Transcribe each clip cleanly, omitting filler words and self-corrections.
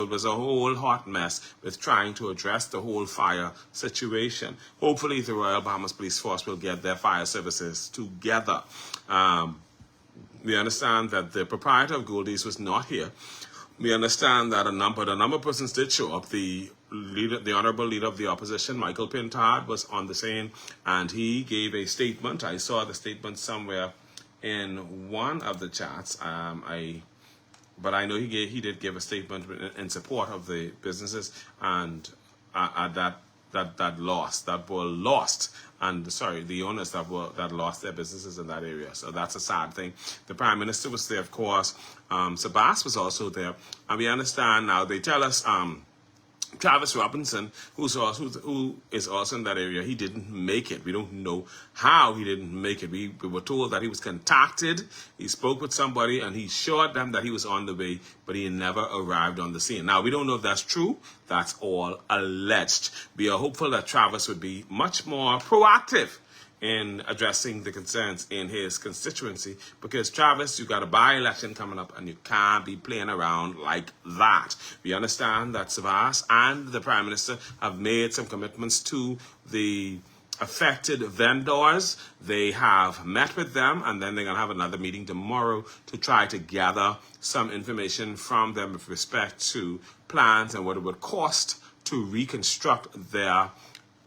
it was a whole hot mess with trying to address the whole fire situation. Hopefully, the Royal Bahamas Police Force will get their fire services together. We understand that the proprietor of Goldie's was not here. We understand that a number of persons did show up. The honorable leader of the opposition, Michael Pintard, was on the scene, and he gave a statement. I saw the statement somewhere in one of the chats. But I know he did give a statement in support of the businesses and that were lost, and sorry, the owners that lost their businesses in that area. So that's a sad thing. The Prime Minister was there, of course. Sabas was also there, and we understand now. They tell us Travis Robinson, who is also in that area, he didn't make it. We don't know how he didn't make it. We were told that he was contacted, he spoke with somebody, and he assured them that he was on the way, but he never arrived on the scene. Now, we don't know if that's true. That's all alleged. We are hopeful that Travis would be much more proactive in addressing the concerns in his constituency, because Travis, you got a by-election coming up and you can't be playing around like that. We understand that Savas and the Prime Minister have made some commitments to the affected vendors. They have met with them, and then they're going to have another meeting tomorrow to try to gather some information from them with respect to plans and what it would cost to reconstruct their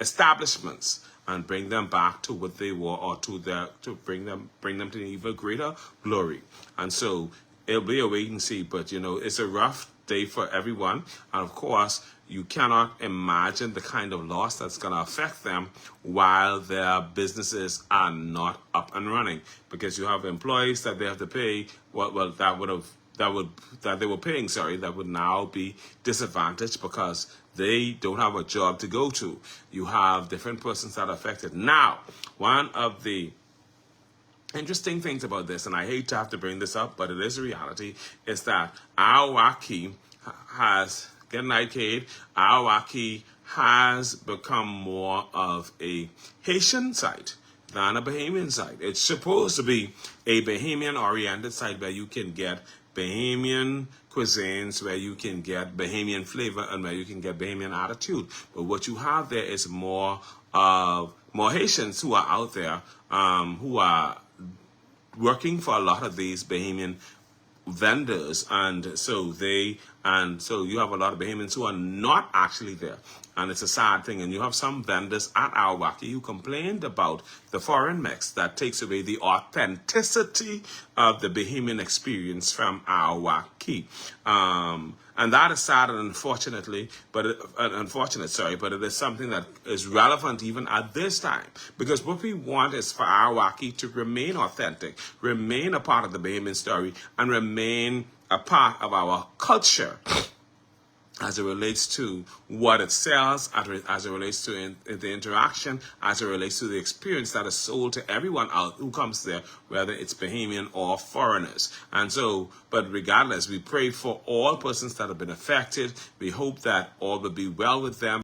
establishments and bring them back to what they were, or to bring them to an even greater glory. And so it'll be a wait and see, but it's a rough day for everyone. And of course, you cannot imagine the kind of loss that's going to affect them while their businesses are not up and running, because you have employees that they have to pay that they were paying, that would now be disadvantaged because they don't have a job to go to. You have different persons that are affected. Now, one of the interesting things about this, and I hate to have to bring this up, but it is a reality, is that Arawaki has, good night, Cade, Arawaki has become more of a Haitian site than a Bahamian site. It's supposed to be a Bahamian-oriented site where you can get Bahamian cuisines, where you can get Bahamian flavor, and where you can get Bahamian attitude. But what you have there is more Haitians who are out there, who are working for a lot of these Bahamian vendors, and so you have a lot of Bahamians who are not actually there, and it's a sad thing. And you have some vendors at Arawaki who complained about the foreign mix that takes away the authenticity of the Bahamian experience from Arawaki. And that is sad and unfortunate, but it is something that is relevant even at this time, because what we want is for Arawaki to remain authentic, remain a part of the Bahamian story, and remain a part of our culture as it relates to what it sells, as it relates to the interaction, as it relates to the experience that is sold to everyone out who comes there, whether it's Bahamian or foreigners. And so, but regardless, we pray for all persons that have been affected. We hope that all will be well with them.